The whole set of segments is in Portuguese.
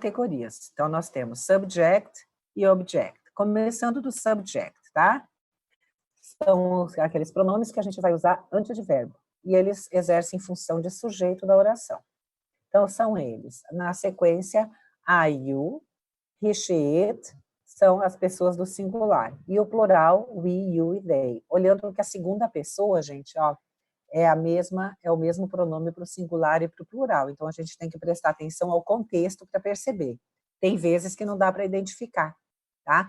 categorias. Então, nós temos subject e object. Começando do subject, tá? São aqueles pronomes que a gente vai usar antes de verbo. E eles exercem função de sujeito da oração. Então, são eles. Na sequência, I, you, he, she, it, são as pessoas do singular. E o plural, we, you e they. Olhando que a segunda pessoa, gente, ó, é o mesmo pronome para o singular e para o plural. Então, a gente tem que prestar atenção ao contexto para perceber. Tem vezes que não dá para identificar, tá?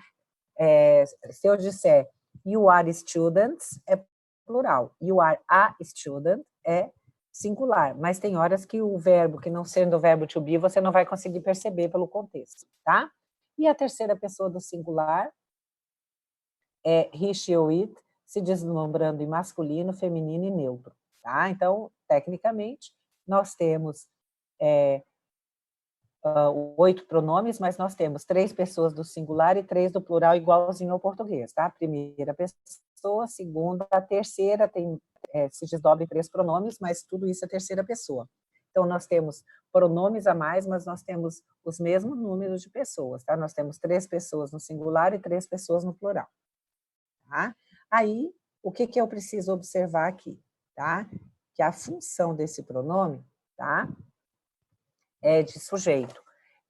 Se eu disser, you are students, é plural. You are a student, é singular. Mas tem horas que o verbo, que não sendo o verbo to be, você não vai conseguir perceber pelo contexto, tá? E a terceira pessoa do singular é he, she ou it, se desnombrando em masculino, feminino e neutro, tá? Então, tecnicamente, nós temos 8 pronomes, mas nós temos 3 pessoas do singular e 3 do plural, igualzinho ao português, tá? Primeira pessoa, segunda, a terceira se desdobra em 3 pronomes, mas tudo isso é terceira pessoa. Então, nós temos pronomes a mais, mas nós temos os mesmos números de pessoas, tá? Nós temos 3 pessoas no singular e 3 pessoas no plural. Tá? Aí, o que eu preciso observar aqui? Tá? Que a função desse pronome, tá? É de sujeito.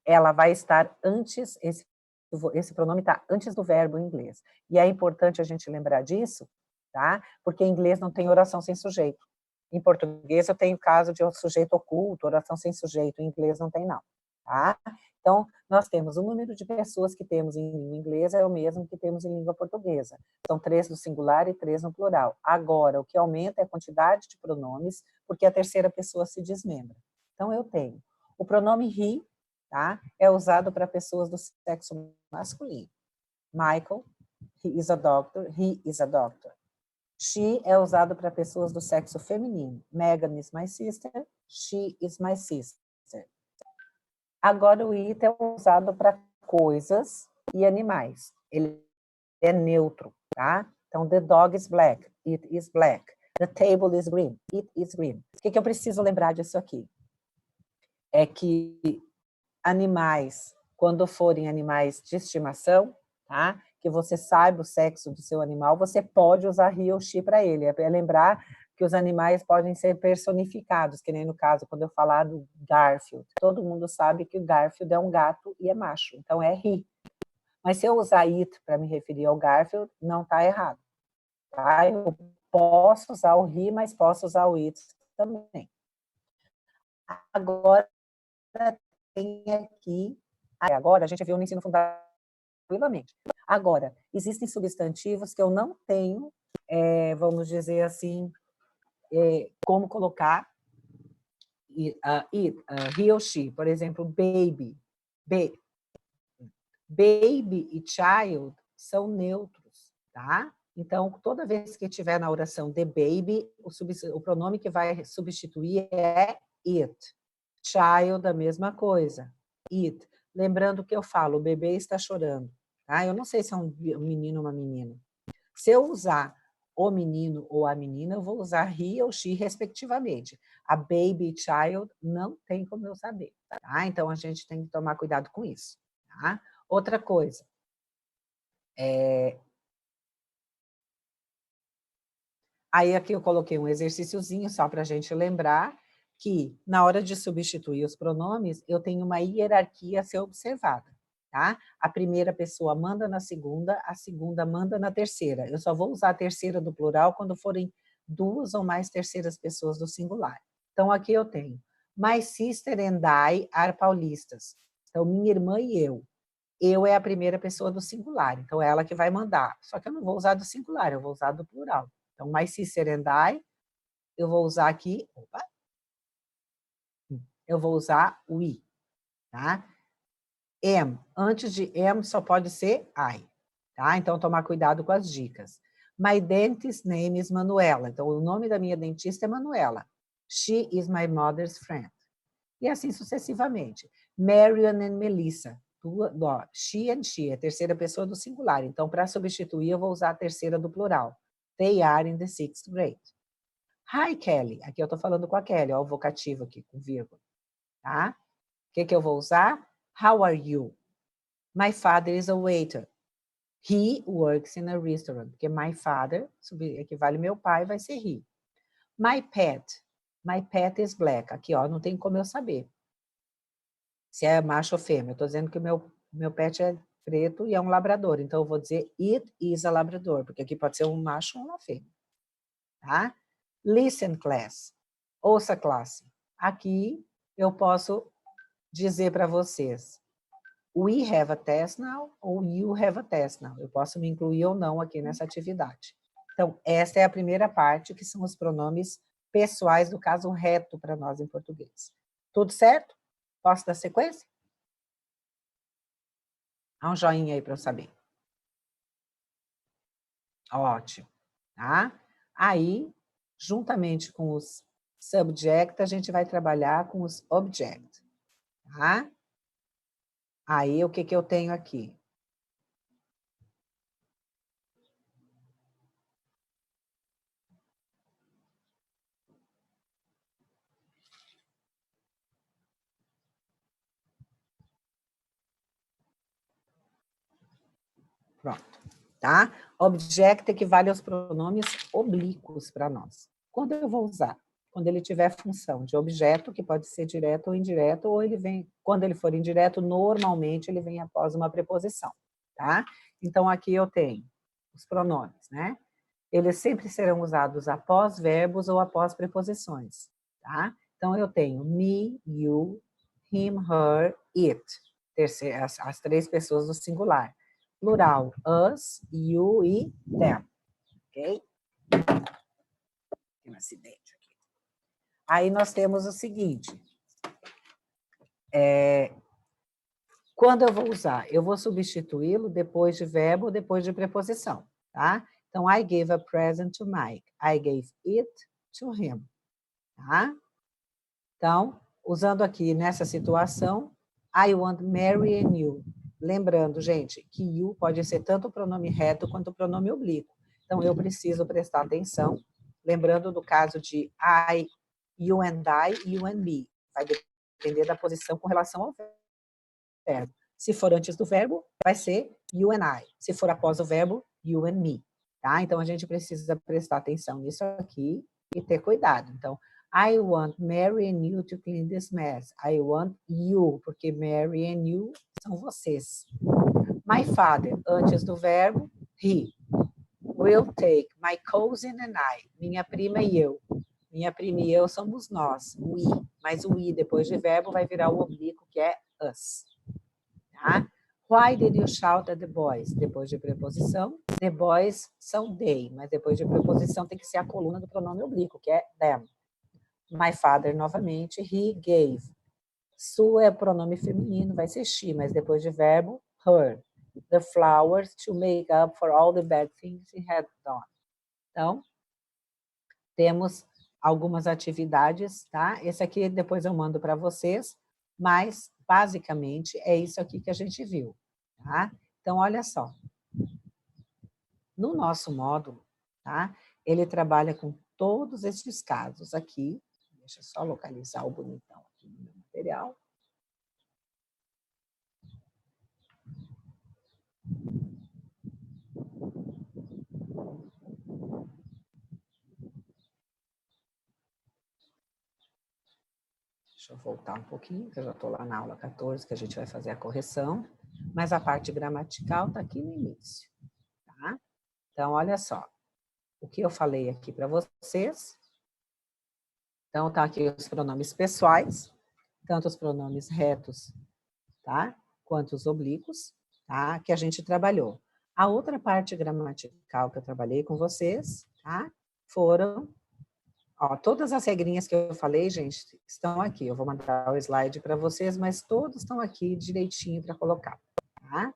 Ela vai estar antes, esse pronome está antes do verbo em inglês. E é importante a gente lembrar disso, tá? Porque em inglês não tem oração sem sujeito. Em português eu tenho caso de sujeito oculto, oração sem sujeito. Em inglês não tem não, tá? Então, nós temos o número de pessoas que temos em língua inglesa é o mesmo que temos em língua portuguesa. São 3 no singular e 3 no plural. Agora, o que aumenta é a quantidade de pronomes, porque a terceira pessoa se desmembra. Então, eu tenho o pronome he, tá? É usado para pessoas do sexo masculino. Michael, he is a doctor, he is a doctor. She é usado para pessoas do sexo feminino. Megan is my sister, she is my sister. Agora o it é usado para coisas e animais. Ele é neutro, tá? Então, the dog is black, it is black. The table is green, it is green. O que eu preciso lembrar disso aqui? É que animais, quando forem animais de estimação, tá? Que você saiba o sexo do seu animal, você pode usar he ou she para ele. É lembrar que os animais podem ser personificados, que nem no caso, quando eu falar do Garfield. Todo mundo sabe que o Garfield é um gato e é macho, então é he. Mas se eu usar it para me referir ao Garfield, não está errado. Tá? Eu posso usar o he, mas posso usar o it também. Agora, tem aqui... Agora, a gente viu no ensino fundamental. Agora, existem substantivos que eu não tenho, vamos dizer assim, como colocar he ou she. Por exemplo, baby. Baby e child são neutros, tá? Então, toda vez que tiver na oração the baby, o pronome que vai substituir é it. Child, a mesma coisa. It. Lembrando que eu falo, o bebê está chorando. Tá? Eu não sei se é um menino ou uma menina. Se eu usar o menino ou a menina, eu vou usar he ou she, respectivamente. A baby e child não tem como eu saber. Tá? Então, a gente tem que tomar cuidado com isso. Tá? Outra coisa. Aí, aqui eu coloquei um exercíciozinho só para a gente lembrar que, na hora de substituir os pronomes, eu tenho uma hierarquia a ser observada. Tá? A primeira pessoa manda na segunda, a segunda manda na terceira. Eu só vou usar a terceira do plural quando forem 2 ou mais terceiras pessoas do singular. Então, aqui eu tenho my sister and I are paulistas. Então, minha irmã e eu. Eu é a primeira pessoa do singular, então é ela que vai mandar. Só que eu não vou usar do singular, eu vou usar do plural. Então, my sister and I, eu vou usar aqui, eu vou usar we, tá? Am, antes de am só pode ser I, tá? Então, tomar cuidado com as dicas. My dentist name is Manuela. Então, o nome da minha dentista é Manuela. She is my mother's friend. E assim sucessivamente. Marian and Melissa. She and she, é a terceira pessoa do singular. Então, para substituir, eu vou usar a terceira do plural. They are in the 6th grade. Hi, Kelly. Aqui eu estou falando com a Kelly, ó, o vocativo aqui, com vírgula. Tá? O que eu vou usar? How are you? My father is a waiter. He works in a restaurant. Porque my father equivale meu pai, vai ser he. My pet is black. Aqui, ó, não tem como eu saber se é macho ou fêmea. Eu estou dizendo que o meu pet é preto e é um labrador. Então, eu vou dizer it is a labrador, porque aqui pode ser um macho ou uma fêmea. Tá? Listen, class. Ouça, classe. Aqui, eu posso dizer para vocês we have a test now ou you have a test now. Eu posso me incluir ou não aqui nessa atividade. Então, essa é a primeira parte, que são os pronomes pessoais do caso reto para nós em português. Tudo certo? Posso dar sequência? Dá um joinha aí para eu saber. Ótimo. Tá? Aí, juntamente com os subject, a gente vai trabalhar com os object. Tá? Aí, o que eu tenho aqui? Pronto, tá? Object equivale aos pronomes oblíquos para nós. Quando eu vou usar? Quando ele tiver função de objeto, que pode ser direto ou indireto, ou ele vem, quando ele for indireto, normalmente ele vem após uma preposição, tá? Então, aqui eu tenho os pronomes, né? Eles sempre serão usados após verbos ou após preposições, tá? Então, eu tenho me, you, him, her, it. As três pessoas do singular. Plural, us, you e them. Ok? Tem um acidente aqui. Aí nós temos o seguinte. Quando eu vou usar? Eu vou substituí-lo depois de verbo ou depois de preposição, tá? Então, I gave a present to Mike. I gave it to him. Tá? Então, usando aqui nessa situação, I want Mary and you. Lembrando, gente, que you pode ser tanto o pronome reto quanto o pronome oblíquo. Então, eu preciso prestar atenção. Lembrando do caso de I, you and me. Vai depender da posição com relação ao verbo. Se for antes do verbo, vai ser you and I. Se for após o verbo, you and me. Tá? Então, a gente precisa prestar atenção nisso aqui e ter cuidado. Então, I want Mary and you to clean this mess. I want you, porque Mary and you são vocês. My father, antes do verbo, he. Will take my cousin and I. Minha prima e eu. Minha prima e eu somos nós, we. Mas o we depois de verbo vai virar o oblíquo, que é us. Tá? Why did you shout at the boys? Depois de preposição, the boys são they, mas depois de preposição tem que ser a coluna do pronome oblíquo, que é them. My father, novamente, he gave. Sue é pronome feminino, vai ser she, mas depois de verbo, her. The flowers to make up for all the bad things he had done. Então, temos algumas atividades, tá? Esse aqui depois eu mando para vocês, mas basicamente é isso aqui que a gente viu, tá? Então, olha só. No nosso módulo, tá? Ele trabalha com todos esses casos aqui. Deixa eu só localizar o bonitão aqui no meu material. Deixa eu voltar um pouquinho, que eu já estou lá na aula 14, que a gente vai fazer a correção. Mas a parte gramatical está aqui no início, tá? Então, olha só. O que eu falei aqui para vocês. Então, tá aqui os pronomes pessoais, tanto os pronomes retos, tá? Quanto os oblíquos, tá? Que a gente trabalhou. A outra parte gramatical que eu trabalhei com vocês, tá? Foram, ó, todas as regrinhas que eu falei, gente, estão aqui. Eu vou mandar o slide para vocês, mas todos estão aqui direitinho para colocar, tá?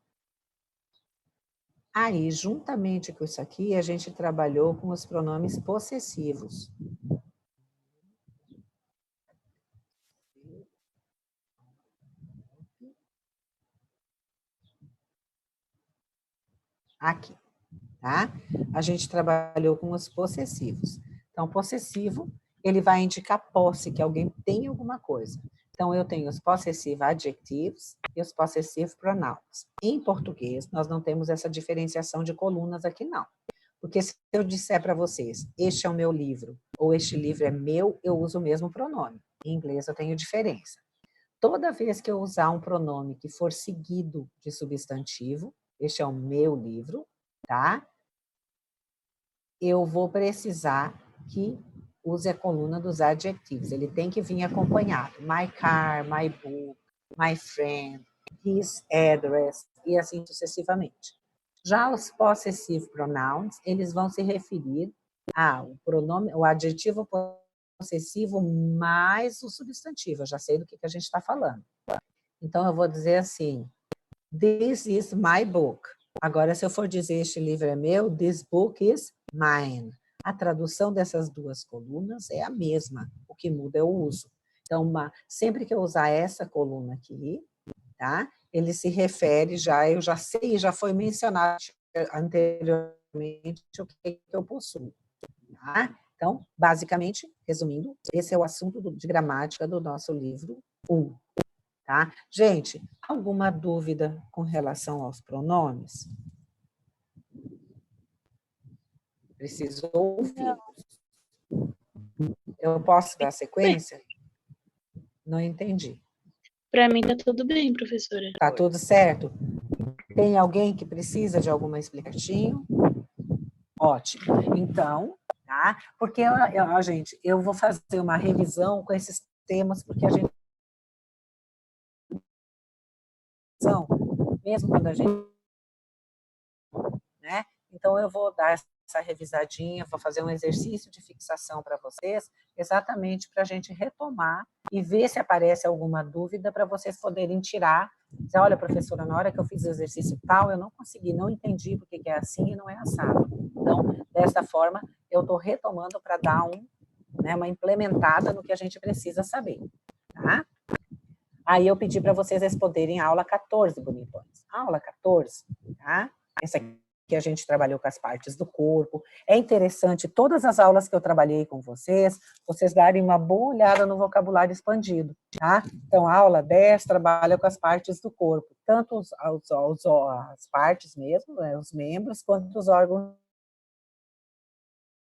Aí, juntamente com isso aqui, a gente trabalhou com os pronomes possessivos. Aqui, tá? A gente trabalhou com os possessivos. Então, possessivo, ele vai indicar posse, que alguém tem alguma coisa. Então, eu tenho os possessive adjectives e os possessive pronouns. Em português, nós não temos essa diferenciação de colunas aqui, não. Porque se eu disser para vocês, este é o meu livro, ou este livro é meu, eu uso o mesmo pronome. Em inglês, eu tenho diferença. Toda vez que eu usar um pronome que for seguido de substantivo, este é o meu livro, tá? Eu vou precisar que use a coluna dos adjetivos. Ele tem que vir acompanhado. My car, my book, my friend, his address, e assim sucessivamente. Já os possessive pronouns, eles vão se referir ao pronome, o adjetivo possessivo mais o substantivo. Eu já sei do que a gente está falando. Então, eu vou dizer assim, this is my book. Agora, se eu for dizer este livro é meu, this book is mine. A tradução dessas duas colunas é a mesma, o que muda é o uso. Então, sempre que eu usar essa coluna aqui, tá? Ele se refere eu já sei, já foi mencionado anteriormente o que eu possuo. Tá? Então, basicamente, resumindo, esse é o assunto de gramática do nosso livro 1. Tá? Gente, alguma dúvida com relação aos pronomes? Preciso ouvir. Eu posso dar sequência? Não entendi. Para mim tá tudo bem, professora. Tá tudo certo? Tem alguém que precisa de alguma explicação? Ótimo. Então, tá? Porque, gente, eu vou fazer uma revisão com esses temas, porque a gente mesmo quando a gente, né? Então eu vou dar essa revisadinha, vou fazer um exercício de fixação para vocês, exatamente para a gente retomar e ver se aparece alguma dúvida para vocês poderem tirar. Dizer, olha, professora, na hora que eu fiz o exercício tal, eu não consegui, não entendi porque que é assim e não é assado. Então, dessa forma, eu estou retomando para dar uma implementada no que a gente precisa saber, tá? Aí eu pedi para vocês responderem a aula 14, bonitões. Aula 14, tá? Essa aqui que a gente trabalhou com as partes do corpo. É interessante, todas as aulas que eu trabalhei com vocês darem uma boa olhada no vocabulário expandido, tá? Então, a aula 10 trabalha com as partes do corpo, tanto as partes mesmo, né, os membros, quanto os órgãos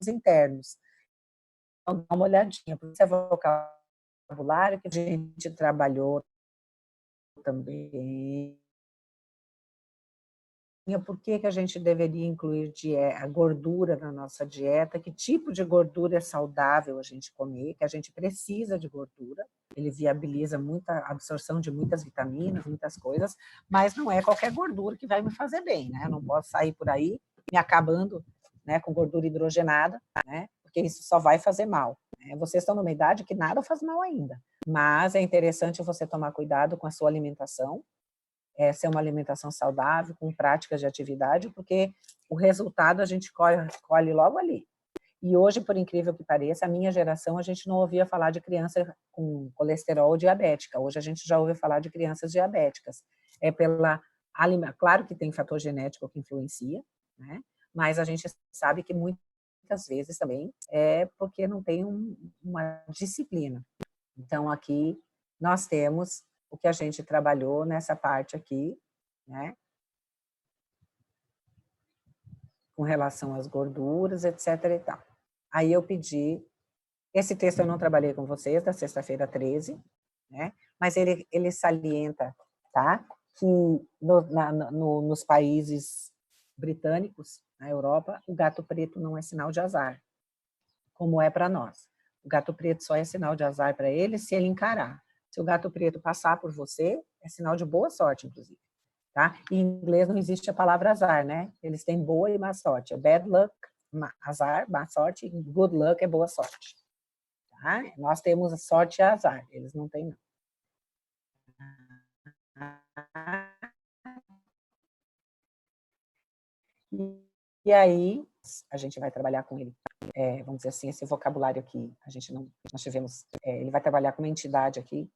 internos. Então, dá uma olhadinha, porque esse é vocabulário que a gente trabalhou também. Por que a gente deveria incluir a gordura na nossa dieta, que tipo de gordura é saudável a gente comer, que a gente precisa de gordura, ele viabiliza muita absorção de muitas vitaminas, muitas coisas, mas não é qualquer gordura que vai me fazer bem, né? Eu não posso sair por aí me acabando, né, com gordura hidrogenada, né? Porque isso só vai fazer mal. Né? Vocês estão numa idade que nada faz mal ainda, mas é interessante você tomar cuidado com a sua alimentação, ser uma alimentação saudável, com práticas de atividade, porque o resultado a gente colhe logo ali. E hoje, por incrível que pareça, a minha geração, a gente não ouvia falar de criança com colesterol diabética. Hoje a gente já ouve falar de crianças diabéticas. Claro que tem fator genético que influencia, né? Mas a gente sabe que muitas vezes também é porque não tem uma disciplina. Então, aqui nós temos o que a gente trabalhou nessa parte aqui, né? Com relação às gorduras, etc. e tal. Aí eu pedi, esse texto eu não trabalhei com vocês, da sexta-feira 13, né? Mas ele salienta, tá? Que nos países britânicos, na Europa, o gato preto não é sinal de azar, como é para nós. O gato preto só é sinal de azar para ele se ele encarar. Se o gato preto passar por você, é sinal de boa sorte, inclusive. Tá? Em inglês não existe a palavra azar, né? Eles têm boa e má sorte. É bad luck, azar, má sorte, e good luck é boa sorte. Tá? Nós temos a sorte e azar, eles não têm, não. E aí, a gente vai trabalhar com ele, vamos dizer assim, esse vocabulário aqui, nós tivemos, ele vai trabalhar com uma entidade aqui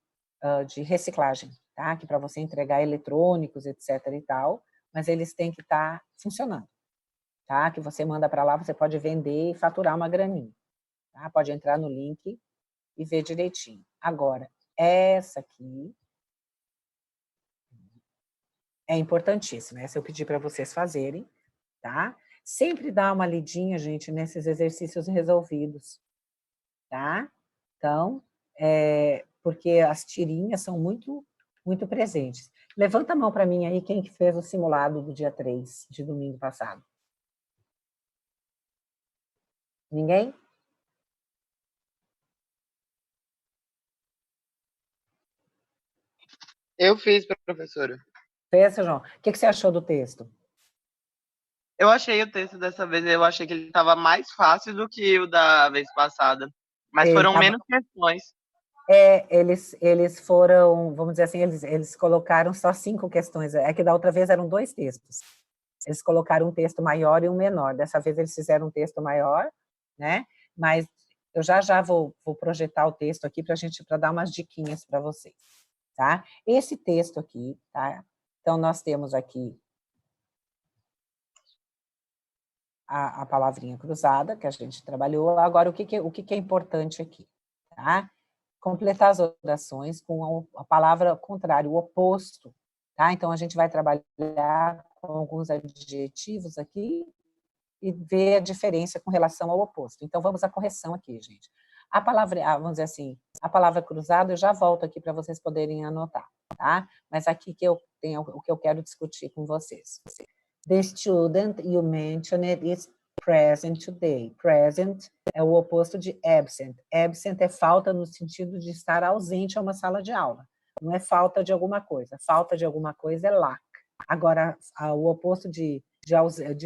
de reciclagem, tá? Que para você entregar eletrônicos, etc. e tal, mas eles têm que estar funcionando, tá? Que você manda para lá, você pode vender e faturar uma graninha, tá? Pode entrar no link e ver direitinho. Agora, essa aqui é importantíssima. Essa eu pedi para vocês fazerem, tá? Sempre dá uma lidinha, gente, nesses exercícios resolvidos, tá? Então, porque as tirinhas são muito, muito presentes. Levanta a mão para mim aí, quem que fez o simulado do dia 3, de domingo passado. Ninguém? Eu fiz, professora. Fez, João? O que você achou do texto? Eu achei o texto dessa vez, eu achei que ele estava mais fácil do que o da vez passada. Mas foram menos questões. Eles foram, vamos dizer assim, eles colocaram só 5 questões. É que da outra vez eram 2 textos. Eles colocaram um texto maior e um menor. Dessa vez eles fizeram um texto maior, né? Mas eu já vou projetar o texto aqui para dar umas diquinhas para vocês, tá? Esse texto aqui, tá? Então, nós temos aqui a palavrinha cruzada, que a gente trabalhou. Agora, o que é importante aqui, tá? Completar as orações com a palavra contrária, o oposto, tá? Então, a gente vai trabalhar com alguns adjetivos aqui e ver a diferença com relação ao oposto. Então, vamos à correção aqui, gente. A palavra, vamos dizer assim, a palavra cruzada, eu já volto aqui para vocês poderem anotar, tá? Mas aqui que eu tenho o que eu quero discutir com vocês. The student you mentioned is present today. Present é o oposto de absent. Absent é falta no sentido de estar ausente a uma sala de aula. Não é falta de alguma coisa. Falta de alguma coisa é lack. Agora, o oposto de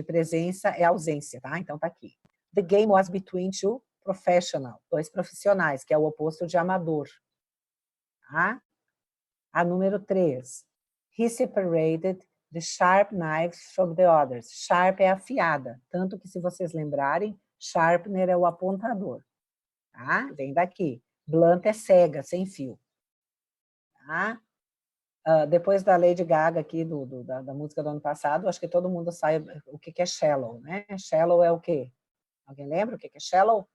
presença é ausência, tá? Então, tá aqui. The game was between two professionals, 2 profissionais, que é o oposto de amador. Tá? A número 3. He separated the sharp knives from the others. Sharp é afiada, tanto que, se vocês lembrarem, sharpener é o apontador. Tá? Vem daqui. Blunt é cega, sem fio. Tá? Depois da Lady Gaga aqui, da música do ano passado, acho que todo mundo sabe o que é shallow, né? Shallow é o quê? Alguém lembra o que é shallow?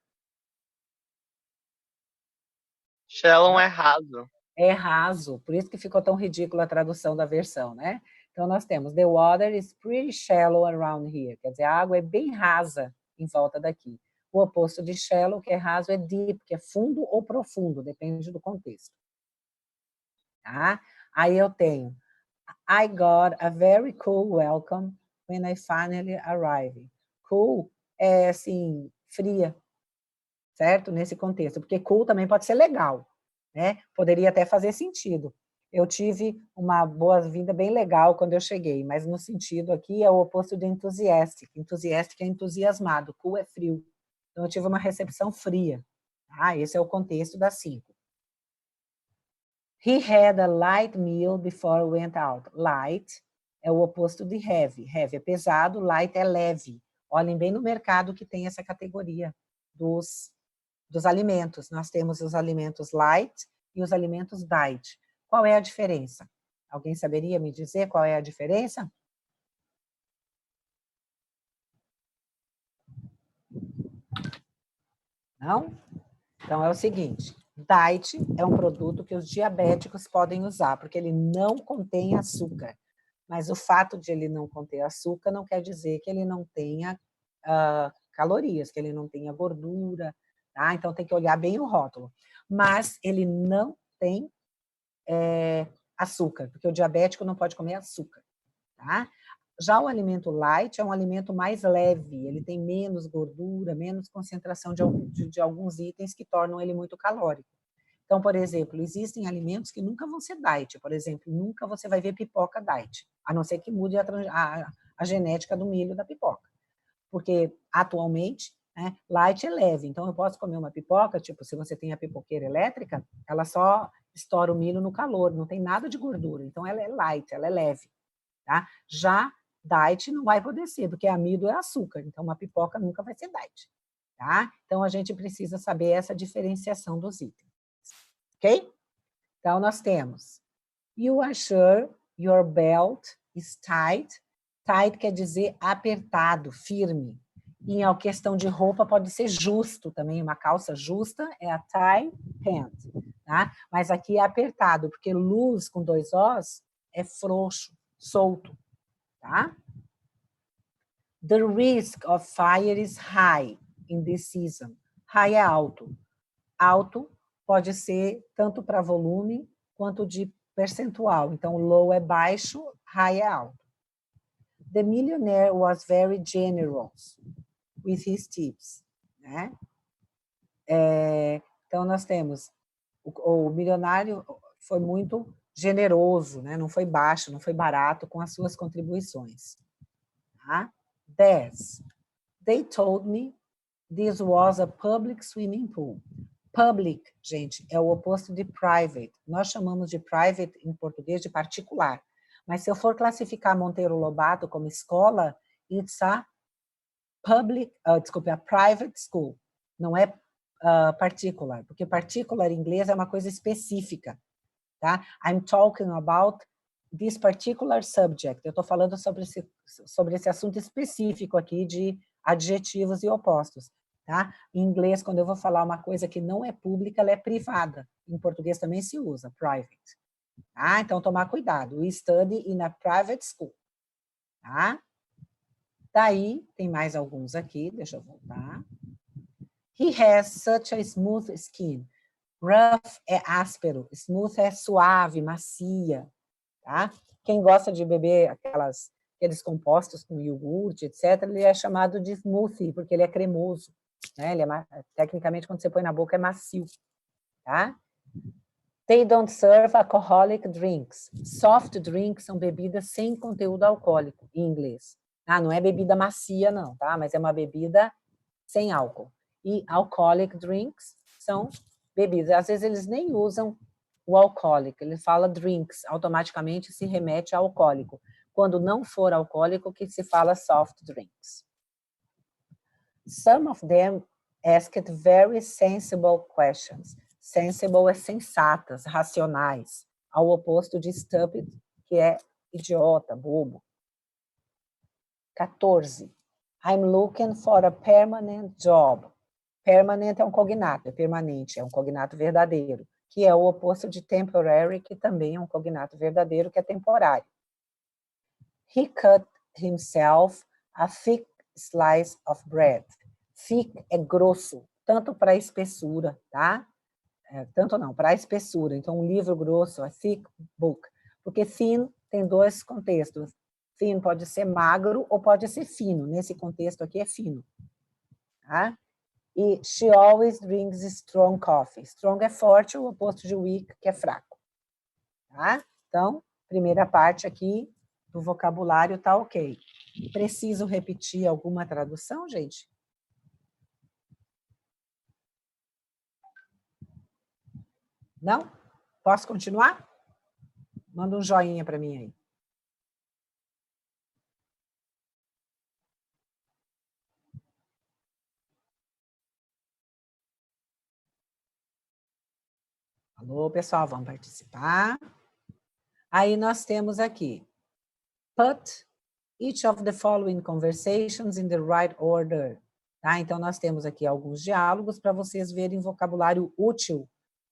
Shallow é raso. É raso, por isso que ficou tão ridícula a tradução da versão, né? Então, nós temos, the water is pretty shallow around here, quer dizer, a água é bem rasa em volta daqui. O oposto de shallow, que é raso, é deep, que é fundo ou profundo, depende do contexto. Tá? Aí eu tenho, I got a very cool welcome when I finally arrived. Cool é, assim, fria, certo? Nesse contexto, porque cool também pode ser legal, né? Poderia até fazer sentido. Eu tive uma boa-vinda bem legal quando eu cheguei, mas no sentido aqui é o oposto de enthusiastic. Enthusiastic é entusiasmado, cool é frio. Então, eu tive uma recepção fria. Ah, esse é o contexto da 5. He had a light meal before we went out. Light é o oposto de heavy. Heavy é pesado, light é leve. Olhem bem no mercado que tem essa categoria dos alimentos. Nós temos os alimentos light e os alimentos diet. Qual é a diferença? Alguém saberia me dizer qual é a diferença? Não? Então, é o seguinte, diet é um produto que os diabéticos podem usar, porque ele não contém açúcar. Mas o fato de ele não conter açúcar não quer dizer que ele não tenha calorias, que ele não tenha gordura, tá? Então, tem que olhar bem o rótulo. Mas ele não tem açúcar, porque o diabético não pode comer açúcar, tá? Já o alimento light é um alimento mais leve, ele tem menos gordura, menos concentração de alguns itens que tornam ele muito calórico. Então, por exemplo, existem alimentos que nunca vão ser diet, por exemplo, nunca você vai ver pipoca diet, a não ser que mude a genética do milho da pipoca. Porque, atualmente, né, light é leve, então eu posso comer uma pipoca, tipo, se você tem a pipoqueira elétrica, ela só estoura o milho no calor, não tem nada de gordura, então ela é light, ela é leve. Tá? Já diet não vai poder ser, porque amido é açúcar, então uma pipoca nunca vai ser diet. Tá? Então, a gente precisa saber essa diferenciação dos itens. Ok? Então, nós temos you are sure your belt is tight. Tight quer dizer apertado, firme. E a questão de roupa pode ser justo também, uma calça justa é a tie pant, tá? Mas aqui é apertado, porque loose com 2 Os é frouxo, solto, tá? The risk of fire is high in this season. High é alto. Alto pode ser tanto para volume quanto de percentual. Então, low é baixo, high é alto. The millionaire was very generous with his tips, né? Então, nós temos o milionário foi muito generoso, né? Não foi baixo, não foi barato com as suas contribuições. Tá? 10. They told me this was a public swimming pool. Public, gente, é o oposto de private. Nós chamamos de private em português de particular. Mas se eu for classificar Monteiro Lobato como escola, it's a public, a private school. Não é particular, porque particular em inglês é uma coisa específica, tá? I'm talking about this particular subject. Eu estou falando sobre esse assunto específico aqui de adjetivos e opostos, tá? Em inglês, quando eu vou falar uma coisa que não é pública, ela é privada. Em português também se usa, private. Tá? Então, tomar cuidado. We study in a private school. Tá? Daí, tem mais alguns aqui, deixa eu voltar. He has such a smooth skin. Rough é áspero, smooth é suave, macia. Tá? Quem gosta de beber aqueles compostos com iogurte, etc., ele é chamado de smoothie, porque ele é cremoso. Né? Ele tecnicamente, quando você põe na boca, é macio. Tá? They don't serve alcoholic drinks. Soft drinks são bebidas sem conteúdo alcoólico, em inglês. Não é bebida macia, não, tá? Mas é uma bebida sem álcool. E alcoholic drinks são bebidas. Às vezes eles nem usam o alcoólico, ele fala drinks, automaticamente se remete a alcoólico. Quando não for alcoólico, que se fala soft drinks. Some of them asked very sensible questions. Sensible é sensatas, racionais, ao oposto de stupid, que é idiota, bobo. 14. I'm looking for a permanent job. Permanent é um cognato, é permanente, é um cognato verdadeiro, que é o oposto de temporary, que também é um cognato verdadeiro, que é temporário. He cut himself a thick slice of bread. Thick é grosso, tanto para espessura, tá? Tanto não, para espessura. Então, um livro grosso, a thick book. Porque thin tem 2 contextos. Thin pode ser magro ou pode ser fino. Nesse contexto aqui é fino. Tá? E she always drinks strong coffee. Strong é forte, o oposto de weak, que é fraco. Tá? Então, primeira parte aqui do vocabulário tá ok. Preciso repetir alguma tradução, gente? Não? Posso continuar? Manda um joinha para mim aí. Alô, pessoal, vamos participar. Aí nós temos aqui, put each of the following conversations in the right order. Tá? Então, nós temos aqui alguns diálogos para vocês verem vocabulário útil,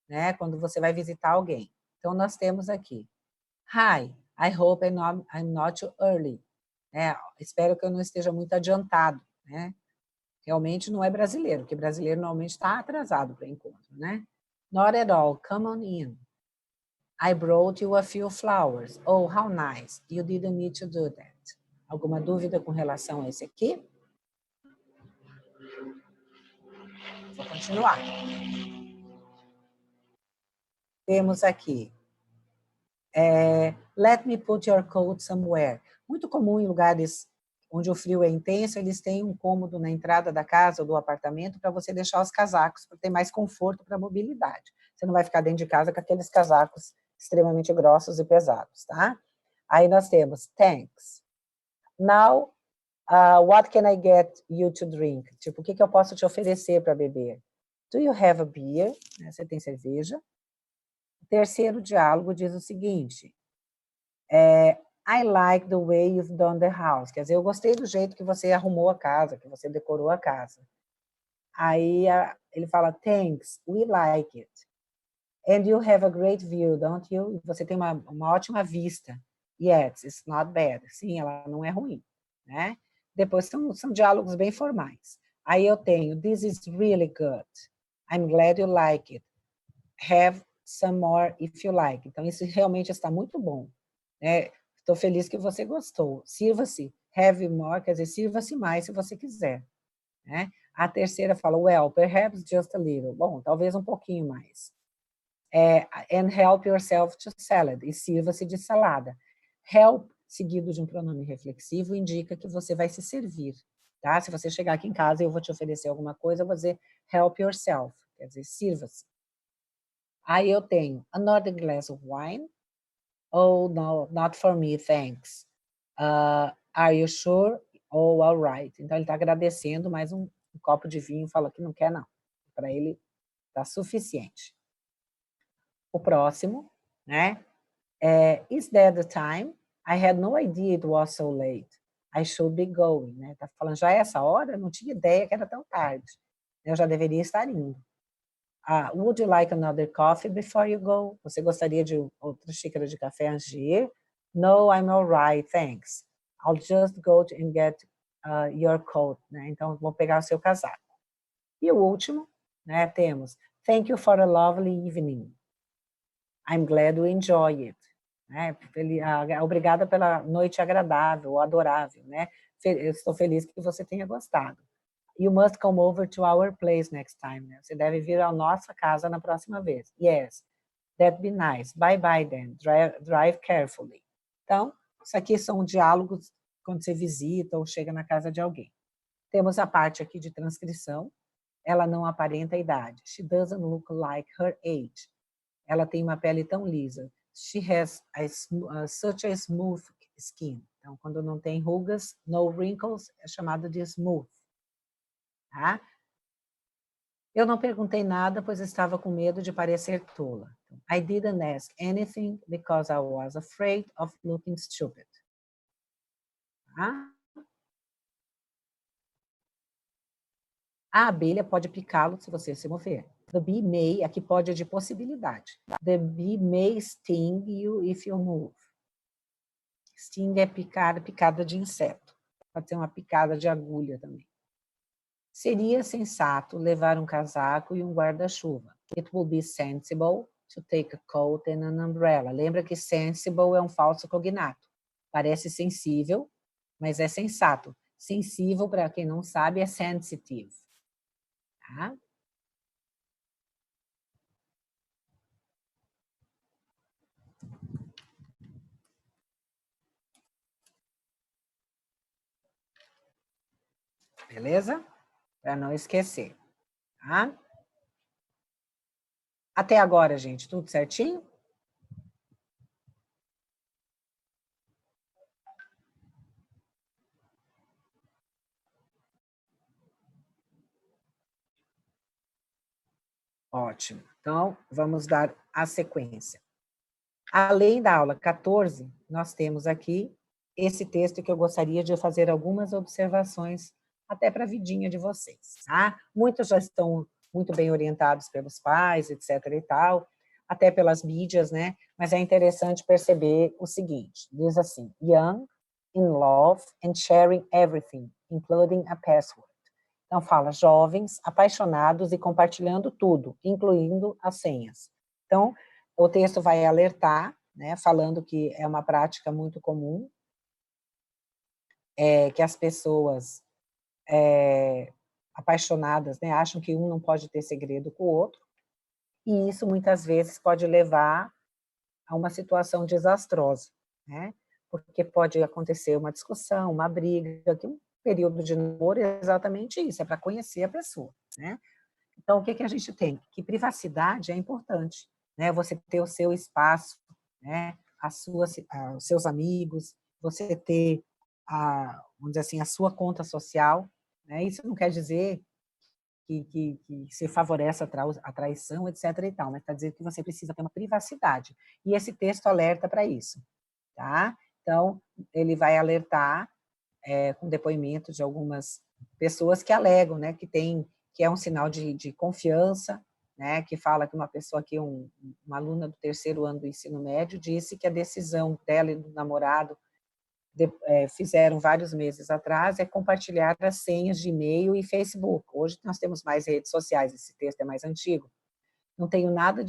né, quando você vai visitar alguém. Então, nós temos aqui, hi, I hope I'm not too early. Espero que eu não esteja muito adiantado. Né? Realmente não é brasileiro, porque brasileiro normalmente está atrasado para encontro. Né? Not at all, come on in. I brought you a few flowers. Oh, how nice. You didn't need to do that. Alguma dúvida com relação a esse aqui? Vou continuar. Temos aqui. Let me put your coat somewhere. Muito comum em lugares onde o frio é intenso, eles têm um cômodo na entrada da casa ou do apartamento para você deixar os casacos, para ter mais conforto para a mobilidade. Você não vai ficar dentro de casa com aqueles casacos extremamente grossos e pesados, tá? Aí nós temos, thanks. Now, what can I get you to drink? Tipo, o que eu posso te oferecer para beber? Do you have a beer? Você tem cerveja? O terceiro diálogo diz o seguinte, I like the way you've done the house. Quer dizer, eu gostei do jeito que você arrumou a casa, que você decorou a casa. Aí ele fala, thanks, we like it. And you have a great view, don't you? Você tem uma ótima vista. Yes, it's not bad. Sim, ela não é ruim, né? Depois são diálogos bem formais. Aí eu tenho, this is really good. I'm glad you like it. Have some more if you like. Então, isso realmente está muito bom, né? Estou feliz que você gostou. Sirva-se, have more, quer dizer, sirva-se mais se você quiser, né? A terceira fala, well, perhaps just a little. Bom, talvez um pouquinho mais. And help yourself to salad. E sirva-se de salada. Help, seguido de um pronome reflexivo, indica que você vai se servir, tá? Se você chegar aqui em casa e eu vou te oferecer alguma coisa, eu vou dizer help yourself, quer dizer, sirva-se. Aí eu tenho another glass of wine. Oh, no, not for me, thanks. Are you sure? Oh, all right. Então, ele está agradecendo, mas um copo de vinho fala que não quer, não. Para ele, está suficiente. O próximo, né? Is that the time? I had no idea it was so late. I should be going, né? Tá falando, já é essa hora? Eu não tinha ideia que era tão tarde. Eu já deveria estar indo. Would you like another coffee before you go? Você gostaria de outra xícara de café antes de ir? No, I'm all right, thanks. I'll just go and get your coat, né? Então, vou pegar o seu casaco. E o último, né, temos, thank you for a lovely evening. I'm glad you enjoy it. Né? Obrigada pela noite agradável, ou adorável, né? Eu estou feliz que você tenha gostado. You must come over to our place next time. Né? Você deve vir à nossa casa na próxima vez. Yes, that'd be nice. Bye bye then. Drive carefully. Então, isso aqui são diálogos quando você visita ou chega na casa de alguém. Temos a parte aqui de transcrição. Ela não aparenta a idade. She doesn't look like her age. Ela tem uma pele tão lisa. She has such a smooth skin. Então, quando não tem rugas, no wrinkles, é chamado de smooth. Tá? Eu não perguntei nada, pois estava com medo de parecer tola. I didn't ask anything because I was afraid of looking stupid. Tá? A abelha pode picá-lo se você se mover. The bee may, aqui pode é de possibilidade. The bee may sting you if you move. Sting é picada de inseto. Pode ser uma picada de agulha também. Seria sensato levar um casaco e um guarda-chuva. It will be sensible to take a coat and an umbrella. Lembra que sensible é um falso cognato. Parece sensível, mas é sensato. Sensível, para quem não sabe, é sensitive. Tá? Beleza? Para não esquecer. Tá? Até agora, gente, tudo certinho? Ótimo. Então, vamos dar a sequência. Além da aula 14, nós temos aqui esse texto que eu gostaria de fazer algumas observações até para a vidinha de vocês. Tá? Muitos já estão muito bem orientados pelos pais, etc. e tal, até pelas mídias, né? Mas é interessante perceber o seguinte, diz assim, young, in love and sharing everything, including a password. Então fala, jovens, apaixonados e compartilhando tudo, incluindo as senhas. Então, o texto vai alertar, né, falando que é uma prática muito comum, que as pessoas apaixonadas, né, acham que um não pode ter segredo com o outro, e isso muitas vezes pode levar a uma situação desastrosa, né, porque pode acontecer uma discussão, uma briga, que um período de namoro é exatamente isso, é para conhecer a pessoa, né. Então, o que a gente tem? Que privacidade é importante, né? Você ter o seu espaço, né? Os seus amigos, você ter, vamos dizer assim, a sua conta social, né? Isso não quer dizer que se favorece a traição, etc. e tal, mas está dizendo que você precisa ter uma privacidade. E esse texto alerta para isso, tá? Então, ele vai alertar com depoimento de algumas pessoas que alegam, né, que é um sinal de confiança, né, que fala que uma pessoa aqui, uma aluna do 3º ano do ensino médio, disse que a decisão dela e do namorado fizeram vários meses atrás é compartilhar as senhas de e-mail e Facebook. Hoje nós temos mais redes sociais, esse texto é mais antigo. Não tenho nada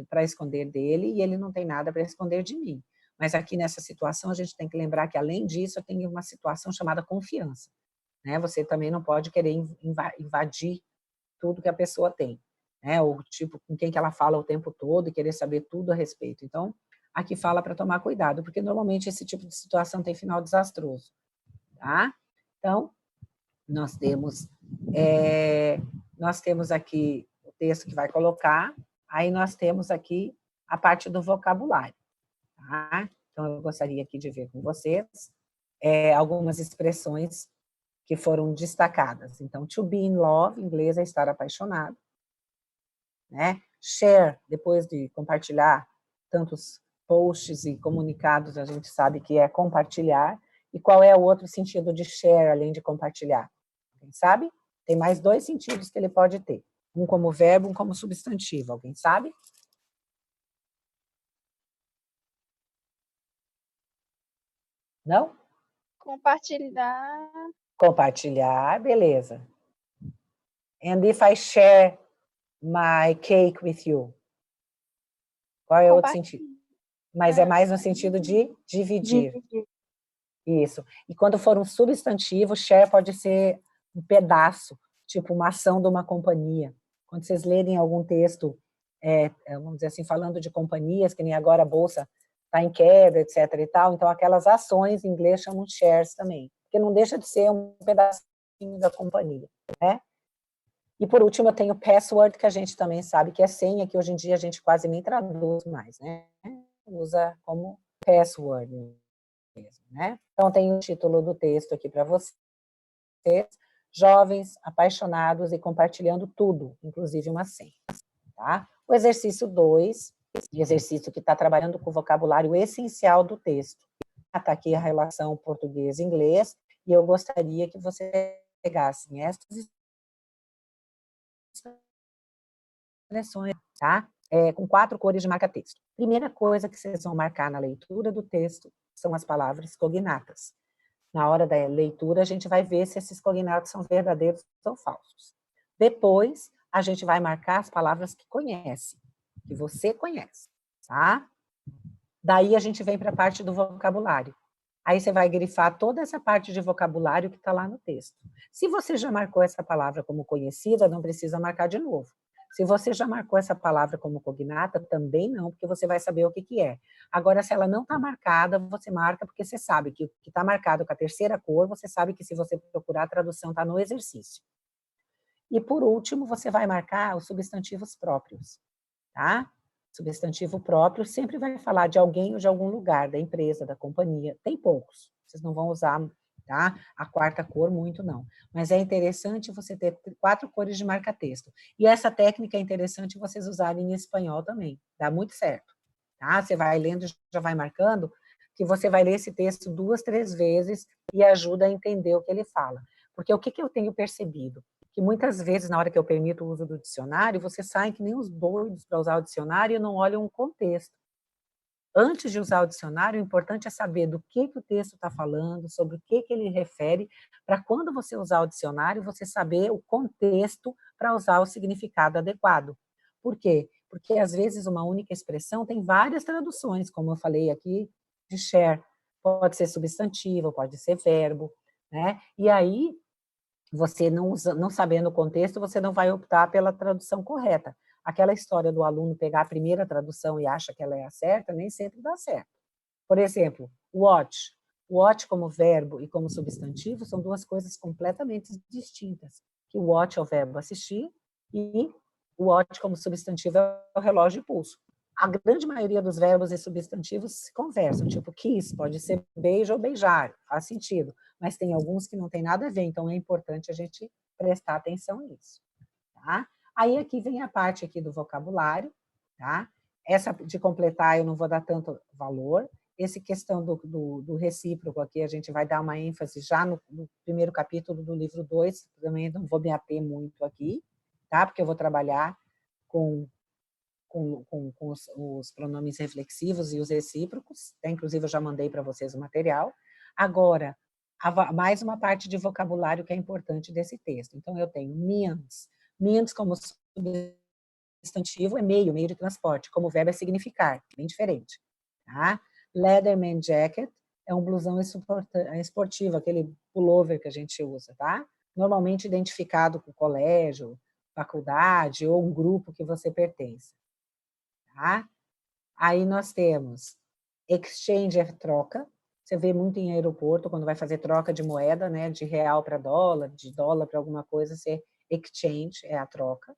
para esconder dele e ele não tem nada para esconder de mim. Mas aqui nessa situação a gente tem que lembrar que, além disso, eu tenho uma situação chamada confiança, né? Você também não pode querer invadir tudo que a pessoa tem, né? Ou tipo, com quem que ela fala o tempo todo e querer saber tudo a respeito. Então, aqui fala para tomar cuidado, porque normalmente esse tipo de situação tem final desastroso, tá? Então, nós temos aqui o texto que vai colocar, aí nós temos aqui a parte do vocabulário, tá? Então, eu gostaria aqui de ver com vocês algumas expressões que foram destacadas. Então, to be in love, em inglês é estar apaixonado, né? Share, depois de compartilhar tantos posts e comunicados, a gente sabe que é compartilhar. E qual é o outro sentido de share, além de compartilhar? Alguém sabe? Tem mais 2 sentidos que ele pode ter. Um como verbo, um como substantivo. Alguém sabe? Não? Compartilhar. Compartilhar, beleza. And if I share my cake with you? Qual é o outro sentido? Mas é mais no sentido de dividir. Isso. E quando for um substantivo, share pode ser um pedaço, tipo uma ação de uma companhia. Quando vocês lerem algum texto, vamos dizer assim, falando de companhias, que nem agora a Bolsa está em queda, etc. e tal, então aquelas ações em inglês chamam shares também, porque não deixa de ser um pedacinho da companhia, né? E por último eu tenho password, que a gente também sabe que é senha, que hoje em dia a gente quase nem traduz mais, né? Usa como password mesmo, né? Então tem o título do texto aqui para vocês: Jovens, apaixonados e compartilhando tudo, inclusive uma senha, tá? O exercício 2, exercício que está trabalhando com o vocabulário essencial do texto. Está aqui a relação português-inglês, e eu gostaria que você pegassem essas expressões, tá? Com 4 cores de marca-texto. Primeira coisa que vocês vão marcar na leitura do texto são as palavras cognatas. Na hora da leitura, a gente vai ver se esses cognatos são verdadeiros ou falsos. Depois, a gente vai marcar as palavras que conhece, que você conhece, tá? Daí, a gente vem para a parte do vocabulário. Aí, você vai grifar toda essa parte de vocabulário que está lá no texto. Se você já marcou essa palavra como conhecida, não precisa marcar de novo. Se você já marcou essa palavra como cognata, também não, porque você vai saber o que é. Agora, se ela não está marcada, você marca, porque você sabe que o que está marcado com a terceira cor, você sabe que se você procurar, a tradução está no exercício. E, por último, você vai marcar os substantivos próprios, tá? Substantivo próprio sempre vai falar de alguém ou de algum lugar, da empresa, da companhia. Tem poucos, vocês não vão usar, tá? A 4ª cor, muito não. Mas é interessante você ter 4 cores de marca-texto. E essa técnica é interessante vocês usarem em espanhol também. Dá muito certo, tá? Você vai lendo, já vai marcando, que você vai ler esse texto 2, 3 vezes e ajuda a entender o que ele fala. Porque o que eu tenho percebido? Que muitas vezes, na hora que eu permito o uso do dicionário, vocês saem que nem os doidos para usar o dicionário e não olham o contexto. Antes de usar o dicionário, o importante é saber do que o texto está falando, sobre o que ele refere, para quando você usar o dicionário, você saber o contexto para usar o significado adequado. Por quê? Porque, às vezes, uma única expressão tem várias traduções, como eu falei aqui, de share. Pode ser substantivo, pode ser verbo, né? E aí, você não sabendo o contexto, você não vai optar pela tradução correta. Aquela história do aluno pegar a primeira tradução e acha que ela é a certa, nem sempre dá certo. Por exemplo, watch. Watch como verbo e como substantivo são 2 coisas completamente distintas. Que o watch é o verbo assistir e o watch como substantivo é o relógio de pulso. A grande maioria dos verbos e substantivos se conversam, tipo kiss, pode ser beijo ou beijar, faz sentido, mas tem alguns que não tem nada a ver, então é importante a gente prestar atenção nisso, tá? Aí aqui vem a parte aqui do vocabulário, tá? Essa de completar eu não vou dar tanto valor, essa questão do recíproco aqui, a gente vai dar uma ênfase já no primeiro capítulo do livro 2, também não vou me ater muito aqui, tá? Porque eu vou trabalhar com os pronomes reflexivos e os recíprocos, tá? Inclusive eu já mandei para vocês o material. Agora, mais uma parte de vocabulário que é importante desse texto. Então, eu tenho means como substantivo é meio de transporte, como verbo é significar, bem diferente. Tá? Leatherman jacket é um blusão esportivo, aquele pullover que a gente usa, tá? Normalmente identificado com o colégio, faculdade ou um grupo que você pertence. Tá? Aí nós temos exchange é troca, você vê muito em aeroporto, quando vai fazer troca de moeda, né, de real para dólar, de dólar para alguma coisa, você exchange é a troca.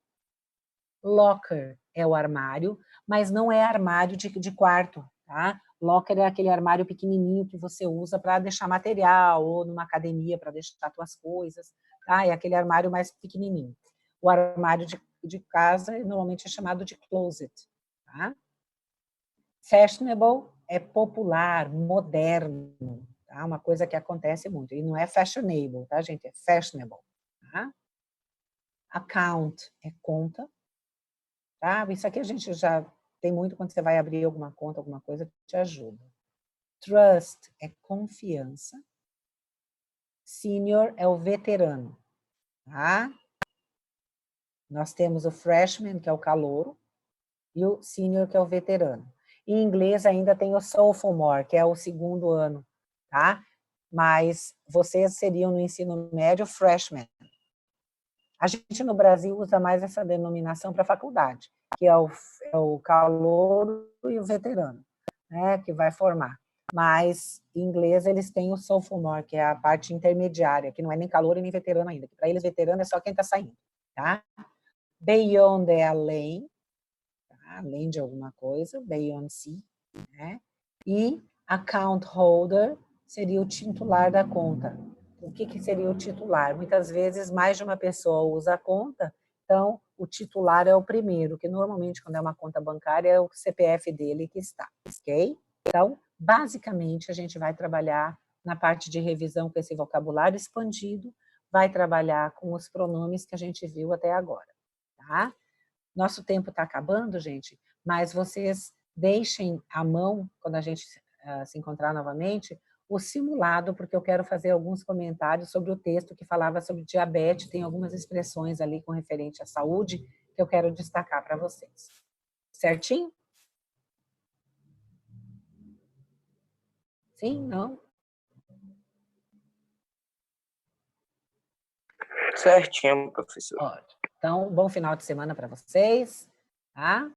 Locker é o armário, mas não é armário de quarto, tá? Locker é aquele armário pequenininho que você usa para deixar material, ou numa academia para deixar suas coisas, tá? É aquele armário mais pequenininho. O armário de casa normalmente é chamado de closet, tá? Fashionable é popular, moderno, tá? Uma coisa que acontece muito. E não é fashionable, tá, gente? É fashionable. Tá? Account é conta. Tá? Isso aqui a gente já tem muito quando você vai abrir alguma conta, alguma coisa, te ajuda. Trust é confiança. Senior é o veterano. Tá? Nós temos o freshman, que é o calouro, e o senior, que é o veterano. Em inglês ainda tem o sophomore, que é o segundo ano, tá? Mas vocês seriam no ensino médio freshman. A gente no Brasil usa mais essa denominação para faculdade, que é o calouro e o veterano, né, que vai formar. Mas em inglês eles têm o sophomore, que é a parte intermediária, que não é nem calouro e nem veterano ainda, que para eles veterano é só quem está saindo, tá? Beyond é além, além de alguma coisa, beyond sea, né? E account holder seria o titular da conta. O que seria o titular? Muitas vezes mais de uma pessoa usa a conta, então o titular é o primeiro, que normalmente quando é uma conta bancária é o CPF dele que está, ok? Então, basicamente, a gente vai trabalhar na parte de revisão com esse vocabulário expandido, vai trabalhar com os pronomes que a gente viu até agora, tá? Nosso tempo está acabando, gente, mas vocês deixem à mão, quando a gente se encontrar novamente, o simulado, porque eu quero fazer alguns comentários sobre o texto que falava sobre diabetes, tem algumas expressões ali com referente à saúde que eu quero destacar para vocês. Certinho? Sim? Não? Certinho, professor. Ótimo. Então, bom final de semana para vocês, tá?